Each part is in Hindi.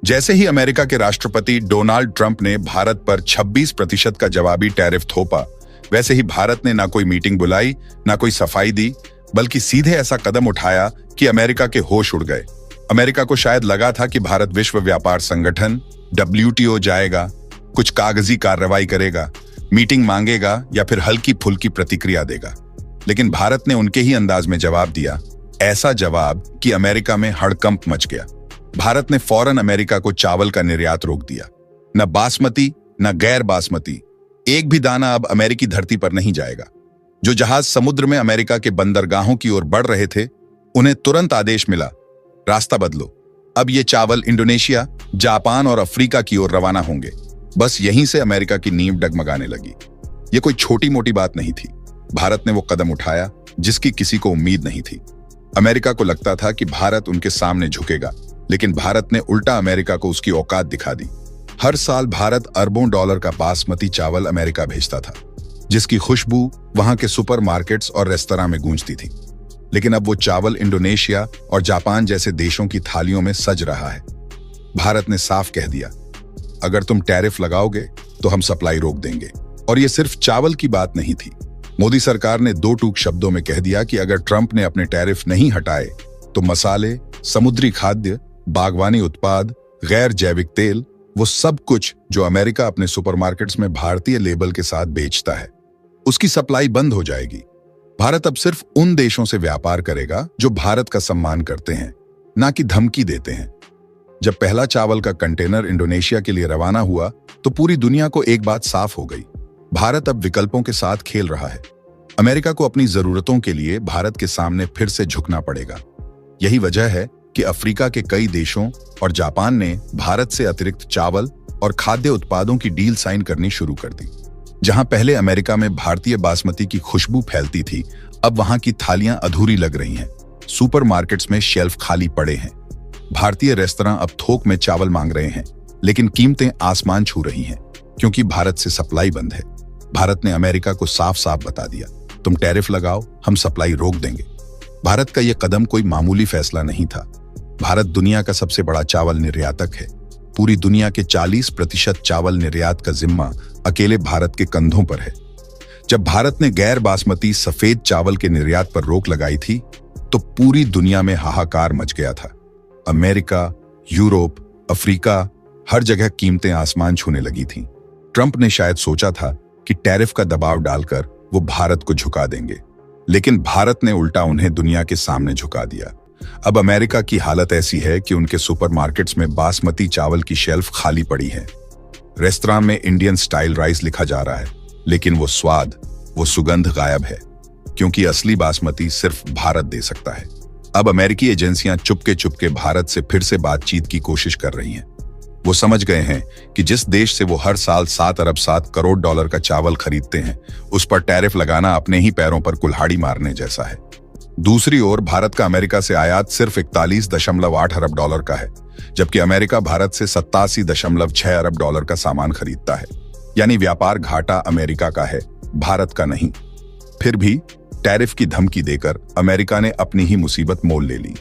जैसे ही अमेरिका के राष्ट्रपति डोनाल्ड ट्रंप ने भारत पर 26% का जवाबी टैरिफ थोपा, वैसे ही भारत ने ना कोई मीटिंग बुलाई, ना कोई सफाई दी, बल्कि सीधे ऐसा कदम उठाया कि अमेरिका के होश उड़ गए। अमेरिका को शायद लगा था कि भारत विश्व व्यापार संगठन WTO जाएगा, कुछ कागजी कार्रवाई करेगा, मीटिंग मांगेगा या फिर हल्की फुल्की प्रतिक्रिया देगा। लेकिन भारत ने उनके ही अंदाज में जवाब दिया, ऐसा जवाब कि अमेरिका में हड़कंप मच गया। भारत ने फौरन अमेरिका को चावल का निर्यात रोक दिया। न बासमती न गैर बासमती, एक भी दाना अब अमेरिकी धरती पर नहीं जाएगा। जो जहाज समुद्र में अमेरिका के बंदरगाहों की ओर बढ़ रहे थे, उन्हें तुरंत आदेश मिला, रास्ता बदलो, अब ये चावल इंडोनेशिया, जापान और अफ्रीका की ओर रवाना होंगे। बस यहीं से अमेरिका की नींव डगमगाने लगी। ये कोई छोटी मोटी बात नहीं थी। भारत ने वो कदम उठाया जिसकी किसी को उम्मीद नहीं थी। अमेरिका को लगता था कि भारत उनके सामने झुकेगा, लेकिन भारत ने उल्टा अमेरिका को उसकी औकात दिखा दी। हर साल भारत अरबों डॉलर का बासमती चावल अमेरिका भेजता था, जिसकी खुशबू वहां के सुपरमार्केट्स और रेस्तरां में गूंजती थी। लेकिन अब वो चावल इंडोनेशिया और जापान जैसे देशों की थालियों में सज रहा है। भारत ने साफ कह दिया, अगर तुम टैरिफ लगाओगे तो हम सप्लाई रोक देंगे। और ये सिर्फ चावल की बात नहीं थी। मोदी सरकार ने दो टूक शब्दों में कह दिया कि अगर ट्रंप ने अपने टैरिफ नहीं हटाए तो मसाले, समुद्री खाद्य, बागवानी उत्पाद, गैर जैविक तेल, वो सब कुछ जो अमेरिका अपने सुपरमार्केट्स में भारतीय लेबल के साथ बेचता है, उसकी सप्लाई बंद हो जाएगी। भारत अब सिर्फ उन देशों से व्यापार करेगा जो भारत का सम्मान करते हैं, ना कि धमकी देते हैं। जब पहला चावल का कंटेनर इंडोनेशिया के लिए रवाना हुआ तो पूरी दुनिया को एक बात साफ हो गई, भारत अब विकल्पों के साथ खेल रहा है। अमेरिका को अपनी जरूरतों के लिए भारत के सामने फिर से झुकना पड़ेगा। यही वजह है कि अफ्रीका के कई देशों और जापान ने भारत से अतिरिक्त चावल और खाद्य उत्पादों की डील साइन करनी शुरू कर दी। जहां पहले अमेरिका में भारतीय बासमती की खुशबू फैलती थी, अब वहां की थालियां अधूरी लग रही हैं। सुपरमार्केट्स में शेल्फ खाली पड़े हैं। भारतीय रेस्तरां अब थोक में चावल मांग रहे हैं, लेकिन कीमतें आसमान छू रही हैं, क्योंकि भारत से सप्लाई बंद है। भारत ने अमेरिका को साफ साफ बता दिया, तुम टैरिफ लगाओ, हम सप्लाई रोक देंगे। भारत का यह कदम कोई मामूली फैसला नहीं था। भारत दुनिया का सबसे बड़ा चावल निर्यातक है। पूरी दुनिया के 40% चावल निर्यात का जिम्मा अकेले भारत के कंधों पर है। जब भारत ने गैर बासमती सफेद चावल के निर्यात पर रोक लगाई थी तो पूरी दुनिया में हाहाकार मच गया था। अमेरिका, यूरोप, अफ्रीका, हर जगह कीमतें आसमान छूने लगी थीं। ट्रंप ने शायद सोचा था कि टैरिफ का दबाव डालकर वो भारत को झुका देंगे, लेकिन भारत ने उल्टा उन्हें दुनिया के सामने झुका दिया। अब अमेरिका की हालत ऐसी है कि उनके सुपरमार्केट्स में बासमती चावल की शेल्फ खाली पड़ी है। रेस्तरां में इंडियन स्टाइल राइस लिखा जा रहा है, लेकिन वो स्वाद, वो सुगंध गायब है, क्योंकि असली बासमती सिर्फ भारत दे सकता है। अब अमेरिकी एजेंसियां चुपके भारत से फिर से बातचीत की कोशिश कर रही हैं। वो समझ गए हैं कि जिस देश से वो हर साल 7 अरब 7 करोड़ डॉलर का चावल खरीदते हैं, उस पर टैरिफ लगाना अपने ही पैरों पर कुल्हाड़ी मारने जैसा है। दूसरी ओर भारत का अमेरिका से आयात सिर्फ 41.8 अरब डॉलर का है, जबकि अमेरिका भारत से 87.6 अरब डॉलर का सामान खरीदता है। यानी व्यापार घाटा अमेरिका का है, भारत का नहीं। फिर भी टैरिफ की धमकी देकर अमेरिका ने अपनी ही मुसीबत मोल ले ली।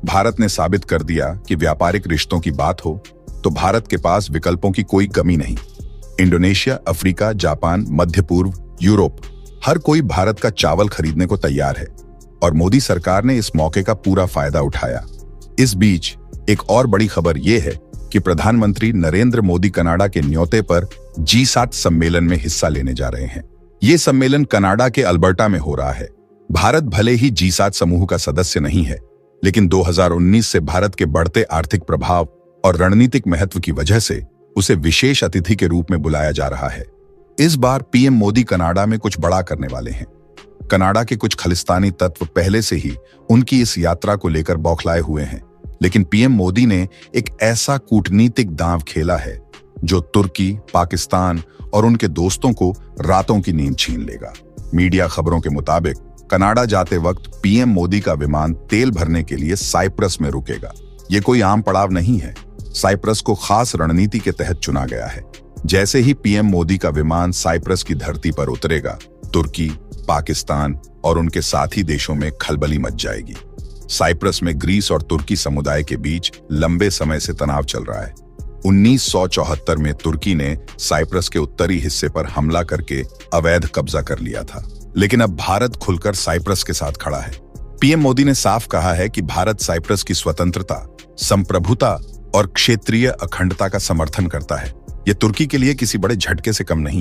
भारत ने साबित कर दिया कि व्यापारिक रिश्तों की बात हो तो भारत के पास विकल्पों की कोई कमी नहीं। इंडोनेशिया, अफ्रीका, जापान, मध्य पूर्व, यूरोप, हर कोई भारत का चावल खरीदने को तैयार है और मोदी सरकार ने इस मौके का पूरा फायदा उठाया। इस बीच एक और बड़ी खबर यह है कि प्रधानमंत्री नरेंद्र मोदी कनाडा के न्योते पर G7 सम्मेलन में हिस्सा लेने जा रहे हैं। ये सम्मेलन कनाडा के अल्बर्टा में हो रहा है। भारत भले ही G7 समूह का सदस्य नहीं है, लेकिन 2019 से भारत के बढ़ते आर्थिक प्रभाव और रणनीतिक महत्व की वजह से उसे विशेष अतिथि के रूप में बुलाया जा रहा है। इस बार पीएम मोदी कनाडा में कुछ बड़ा करने वाले हैं। कनाडा के कुछ खालिस्तानी तत्व पहले से ही उनकी इस यात्रा को लेकर बौखलाए हुए हैं, लेकिन पीएम मोदी ने एक ऐसा कूटनीतिक दांव खेला है जो तुर्की, पाकिस्तान और उनके दोस्तों को रातों की नींद छीन लेगा। मीडिया खबरों के मुताबिक कनाडा जाते वक्त पीएम मोदी का विमान तेल भरने के लिए साइप्रस में रुकेगा। ये कोई आम पड़ाव नहीं है। साइप्रस को खास रणनीति के तहत चुना गया है। जैसे ही पीएम मोदी का विमान साइप्रस की धरती पर उतरेगा, तुर्की, पाकिस्तान और उनके साथी देशों में खलबली मच जाएगी। साइप्रस में ग्रीस और तुर्की समुदाय के बीच लंबे समय से तनाव चल रहा है। 1974 में तुर्की ने साइप्रस के उत्तरी हिस्से पर हमला करके अवैध कब्जा कर लिया था, लेकिन अब भारत खुलकर साइप्रस के साथ खड़ा है। पीएम मोदी ने साफ कहा है कि भारत साइप्रस की स्वतंत्रता, संप्रभुता और क्षेत्रीय अखंडता का समर्थन करता है। यह तुर्की के लिए किसी बड़े झटके से कम नहीं।